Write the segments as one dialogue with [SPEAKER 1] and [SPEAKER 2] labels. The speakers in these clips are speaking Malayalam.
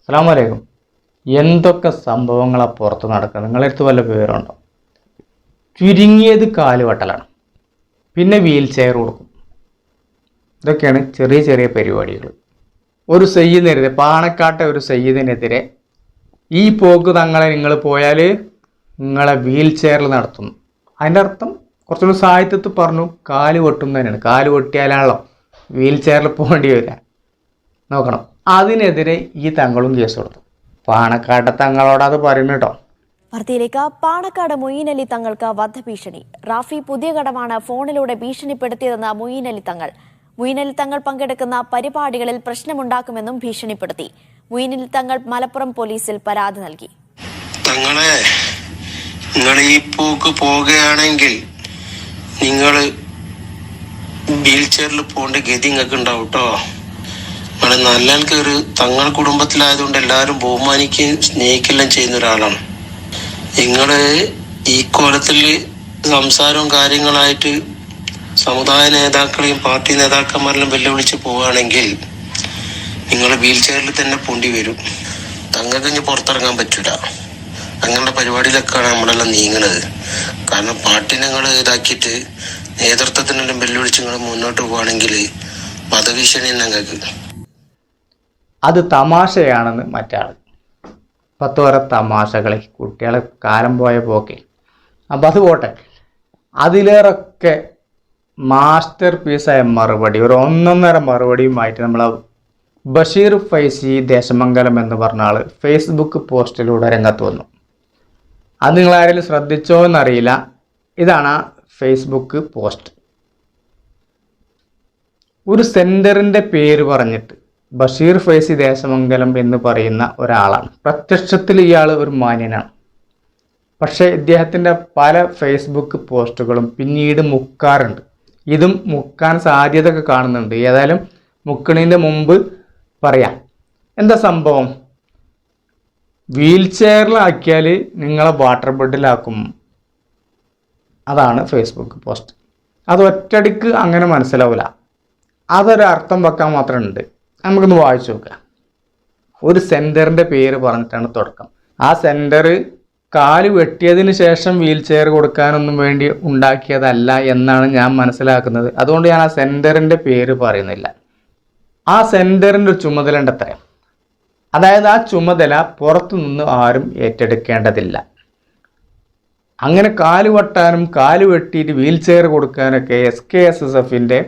[SPEAKER 1] അസ്സലാമു അലൈക്കും. എന്തൊക്കെ സംഭവങ്ങളാണ് പുറത്ത് നടക്കുന്നത്? നിങ്ങളടുത്ത് വല്ല വിവരമുണ്ടോ? ചുരുങ്ങിയത് കാലുവട്ടലാണ്, പിന്നെ വീൽ ചെയർ കൊടുക്കും. ഇതൊക്കെയാണ് ചെറിയ ചെറിയ പരിപാടികൾ. ഒരു സയ്യിദിനെതിരെ, പാണക്കാട്ടെ ഒരു സയ്യിദിനെതിരെ ഈ പോക്ക് തങ്ങളെ നിങ്ങൾ പോയാൽ നിങ്ങളെ വീൽ ചെയറിൽ നടത്തുന്നു. അതിൻ്റെ അർത്ഥം കുറച്ചുകൂടി സാഹിത്യത്തിൽ പറഞ്ഞു, കാല് വെട്ടും തന്നെയാണ്. കാല് വെട്ടിയാലാണല്ലോ വീൽ ചെയറിൽ പോകേണ്ടി വരിക. നോക്കണം, അതിനെതിരെ ഈ തങ്ങളും കേസ് കൊടുത്തു. പാണക്കാട്ടെ തങ്ങളോട് അത് പറയുന്നു കേട്ടോ.
[SPEAKER 2] വാർത്തയിലേക്ക്. പാണക്കാട് മൊയ്യീൻ അലി തങ്ങൾക്ക് വധഭീഷണി. റാഫി പുതിയ കടമാണ് ഫോണിലൂടെ ഭീഷണിപ്പെടുത്തിയതെന്ന് മൊയ്യീൻ അലി തങ്ങൾ. മൊയ്യീൻ അലി തങ്ങൾ പങ്കെടുക്കുന്ന പരിപാടികളിൽ പ്രശ്നമുണ്ടാക്കുമെന്നും ഭീഷണിപ്പെടുത്തി. മൊയ്യീൻ അലി തങ്ങൾ മലപ്പുറം പോലീസിൽ പരാതി നൽകി.
[SPEAKER 3] തങ്ങളെ, നിങ്ങൾ ഈ പോക്ക് പോകുകയാണെങ്കിൽ നിങ്ങൾ വീൽ ചെയറിൽ പോകേണ്ട ഗതി നിങ്ങൾക്ക് ഉണ്ടാവും കേട്ടോ. നിങ്ങൾ നല്ല കയറി തങ്ങൾ കുടുംബത്തിലായതുകൊണ്ട് എല്ലാവരും ബഹുമാനിക്കുകയും സ്നേഹിക്കുകയും ചെയ്യുന്ന ഒരാളാണ്. നിങ്ങള് ഈ കോലത്തിൽ സംസാരവും കാര്യങ്ങളായിട്ട് സമുദായ നേതാക്കളെയും പാർട്ടി നേതാക്കന്മാരെല്ലാം വെല്ലുവിളിച്ച് പോവുകയാണെങ്കിൽ നിങ്ങൾ വീൽ ചെയറിൽ തന്നെ പോണ്ടി വരും. തങ്ങൾക്ക് ഇനി പുറത്തിറങ്ങാൻ പറ്റൂല. തങ്ങളുടെ പരിപാടിയിലൊക്കെയാണ് നമ്മളെല്ലാം നീങ്ങുന്നത്. കാരണം പാർട്ടി നിങ്ങൾ ഇതാക്കിയിട്ട് നേതൃത്വത്തിനെല്ലാം വെല്ലുവിളിച്ച് നിങ്ങൾ മുന്നോട്ട് പോവുകയാണെങ്കിൽ വധഭീഷണി ഞങ്ങൾക്ക്.
[SPEAKER 1] അത് തമാശയാണെന്ന് മറ്റാൾ. 10 വരെ തമാശകളെ കുട്ടികളെ കാലം പോയ പോക്കെ. അപ്പം അത് പോട്ടെ, അതിലേറൊക്കെ മാസ്റ്റർ പീസായ മറുപടി, ഒരു 1.5 മറുപടിയുമായിട്ട് നമ്മൾ ബഷീർ ഫൈസി ദേശമംഗലം എന്ന് പറഞ്ഞ ആൾ ഫേസ്ബുക്ക് പോസ്റ്റിലൂടെ രംഗത്ത് വന്നു. അത് നിങ്ങൾ ആരെങ്കിലും ശ്രദ്ധിച്ചോ എന്നറിയില്ല. ഇതാണ് ആ ഫേസ്ബുക്ക് പോസ്റ്റ്. ഒരു സെൻറ്ററിൻ്റെ പേര് പറഞ്ഞിട്ട് ബഷീർ ഫൈസി ദേശമംഗലം എന്ന് പറയുന്ന ഒരാളാണ്. പ്രത്യക്ഷത്തിൽ ഇയാൾ ഒരു മാന്യനാണ്. പക്ഷേ ഇദ്ദേഹത്തിൻ്റെ പല ഫേസ്ബുക്ക് പോസ്റ്റുകളും പിന്നീട് മുക്കാറുണ്ട്. ഇതും മുക്കാൻ സാധ്യതയൊക്കെ കാണുന്നുണ്ട്. ഏതായാലും മുക്കണതിൻ്റെ മുമ്പ് പറയാം എന്താ സംഭവം. വീൽ ചെയറിലാക്കിയാൽ നിങ്ങളെ വാട്ടർ ബെഡിലാക്കും. അതാണ് ഫേസ്ബുക്ക് പോസ്റ്റ്. അത് ഒറ്റടിക്ക് അങ്ങനെ മനസ്സിലാവില്ല. അതൊരർത്ഥം വെക്കാൻ മാത്രമുണ്ട്. നമുക്കൊന്ന് വായിച്ചു നോക്കാം. ഒരു സെൻറ്ററിൻ്റെ പേര് പറഞ്ഞിട്ടാണ് തുടക്കം. ആ സെൻറ്റർ കാല് വെട്ടിയതിന് ശേഷം വീൽ ചെയർ കൊടുക്കാനൊന്നും വേണ്ടി ഉണ്ടാക്കിയതല്ല എന്നാണ് ഞാൻ മനസ്സിലാക്കുന്നത്. അതുകൊണ്ട് ഞാൻ ആ സെൻറ്ററിൻ്റെ പേര് പറയുന്നില്ല. ആ സെൻറ്ററിൻ്റെ ഒരു ചുമതല ഉണ്ട് അത്ര. അതായത് ആ ചുമതല പുറത്തുനിന്ന് ആരും ഏറ്റെടുക്കേണ്ടതില്ല. അങ്ങനെ കാല് വെട്ടാനും കാല് വെട്ടിയിട്ട് വീൽ ചെയർ കൊടുക്കാനൊക്കെ SKSSFൻ്റെ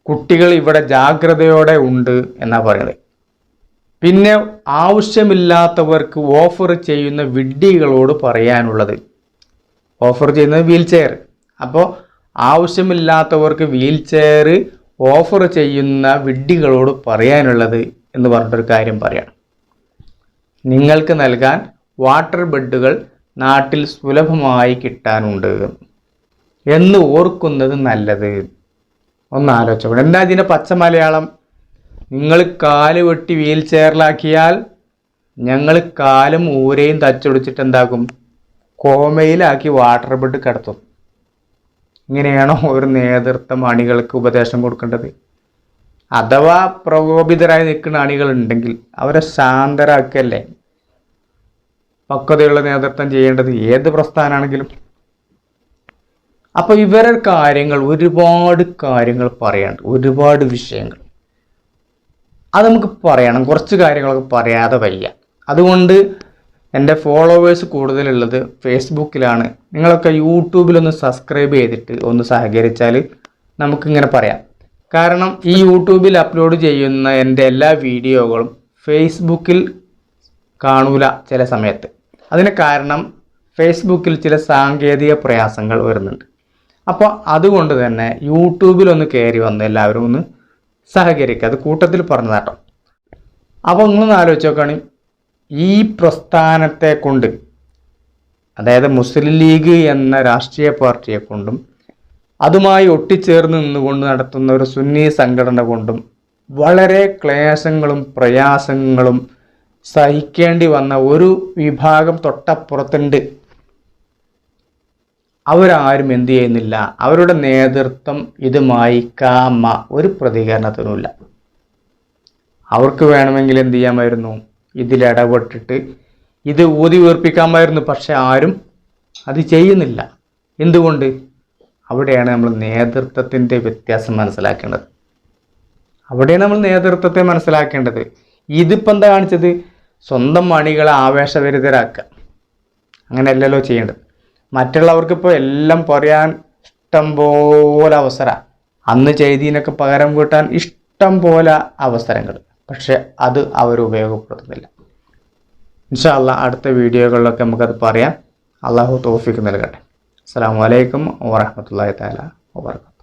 [SPEAKER 1] കുട്ടികൾ ഇവിടെ ജാഗ്രതയോടെ ഉണ്ട് എന്നാണ് പറയുന്നത്. പിന്നെ ആവശ്യമില്ലാത്തവർക്ക് ഓഫർ ചെയ്യുന്ന വിഡ്ഢികളോട് പറയാനുള്ളത്, ഓഫർ ചെയ്യുന്നത് വീൽ ചെയർ. അപ്പോൾ ആവശ്യമില്ലാത്തവർക്ക് വീൽ ചെയർ ഓഫർ ചെയ്യുന്ന വിഡ്ഢികളോട് പറയാനുള്ളത് എന്ന് പറഞ്ഞിട്ടൊരു കാര്യം പറയണം. നിങ്ങൾക്ക് നൽകാൻ വാട്ടർ ബെഡുകൾ നാട്ടിൽ സുലഭമായി കിട്ടാനുണ്ട് എന്ന് ഓർക്കുന്നത് നല്ലത്. ഒന്ന് ആലോചിച്ചോളൂ. എന്താ ഇതിൻ്റെ പച്ച മലയാളം? നിങ്ങൾ കാല് വെട്ടി വീൽ ചെയറിലാക്കിയാൽ ഞങ്ങൾ കാലും ഊരയും തച്ചൊടിച്ചിട്ട് എന്താക്കും? കോമയിലാക്കി വാട്ടർ ബെഡ് കിടത്തും. ഇങ്ങനെയാണോ ഒരു നേതൃത്വം അണികൾക്ക് ഉപദേശം കൊടുക്കേണ്ടത്? അഥവാ പ്രകോപിതരായി നിൽക്കുന്ന അണികളുണ്ടെങ്കിൽ അവരെ ശാന്തരാക്കല്ലേ പക്വതയുള്ള നേതൃത്വം ചെയ്യേണ്ടത്, ഏത് പ്രസ്ഥാനാണെങ്കിലും. അപ്പോൾ ഇവരെ കാര്യങ്ങൾ, ഒരുപാട് കാര്യങ്ങൾ പറയാണ്ട്, ഒരുപാട് വിഷയങ്ങൾ. അത് നമുക്ക് പറയണം. കുറച്ച് കാര്യങ്ങളൊക്കെ പറയാതെ വയ്യ. അതുകൊണ്ട് എൻ്റെ ഫോളോവേഴ്സ് കൂടുതലുള്ളത് ഫേസ്ബുക്കിലാണ്. നിങ്ങളൊക്കെ യൂട്യൂബിലൊന്ന് സബ്സ്ക്രൈബ് ചെയ്തിട്ട് ഒന്ന് സഹകരിച്ചാൽ നമുക്കിങ്ങനെ പറയാം. കാരണം ഈ യൂട്യൂബിൽ അപ്ലോഡ് ചെയ്യുന്ന എൻ്റെ എല്ലാ വീഡിയോകളും ഫേസ്ബുക്കിൽ കാണൂല ചില സമയത്ത്. അതിന് കാരണം ഫേസ്ബുക്കിൽ ചില സാങ്കേതിക പ്രയാസങ്ങൾ വരുന്നുണ്ട്. അപ്പോൾ അതുകൊണ്ട് തന്നെ യൂട്യൂബിലൊന്ന് കയറി വന്ന് എല്ലാവരും ഒന്ന് സഹകരിക്കുക. അത് കൂട്ടത്തിൽ പറഞ്ഞതാട്ടോ. അപ്പോൾ നിങ്ങളൊന്ന് ആലോചിച്ച് നോക്കുകയാണെങ്കിൽ ഈ പ്രസ്ഥാനത്തെ കൊണ്ട്, അതായത് മുസ്ലിം ലീഗ് എന്ന രാഷ്ട്രീയ പാർട്ടിയെ കൊണ്ടും അതുമായി ഒട്ടിച്ചേർന്ന് നിന്നുകൊണ്ട് നടത്തുന്ന ഒരു സുന്നി സംഘടന കൊണ്ടും വളരെ ക്ലേശങ്ങളും പ്രയാസങ്ങളും സഹിക്കേണ്ടി വന്ന ഒരു വിഭാഗം തൊട്ടപ്പുറത്തുണ്ട്. അവരാരും എന്തു ചെയ്യുന്നില്ല. അവരുടെ നേതൃത്വം ഇതുമായി ഒരു പ്രതികരണത്തിനുമില്ല. അവർക്ക് വേണമെങ്കിൽ എന്ത് ചെയ്യാമായിരുന്നു? ഇതിലിടപെട്ടിട്ട് ഇത് ഊതി വീർപ്പിക്കാമായിരുന്നു. പക്ഷെ ആരും അത് ചെയ്യുന്നില്ല. എന്തുകൊണ്ട്? അവിടെയാണ് നമ്മൾ നേതൃത്വത്തിൻ്റെ വ്യത്യാസം മനസ്സിലാക്കേണ്ടത്. അവിടെയാണ് നമ്മൾ നേതൃത്വത്തെ മനസ്സിലാക്കേണ്ടത്. ഇതിപ്പോൾ എന്താ കാണിച്ചത്? സ്വന്തം അണികളെ ആവേശഭരിതരാക്കുക. അങ്ങനെയല്ലല്ലോ ചെയ്യേണ്ടത്. മറ്റുള്ളവർക്കിപ്പോൾ എല്ലാം പറയാൻ ഇഷ്ടം പോലെ അവസരം, അന്ന് ചെയ്തതിനൊക്കെ പകരം വീട്ടാൻ ഇഷ്ടം പോലെ അവസരങ്ങൾ, പക്ഷെ അത് അവർ ഉപയോഗപ്പെടുത്തുന്നില്ല. ഇൻഷാ അല്ലാഹ് അടുത്ത വീഡിയോകളിലൊക്കെ നമുക്കത് പറയാം. അള്ളാഹു തൗഫീഖ് നൽകട്ടെ. അസ്സലാമു അലൈക്കും വറഹ്മത്തുള്ളാഹി തആല വബറകാതുഹു.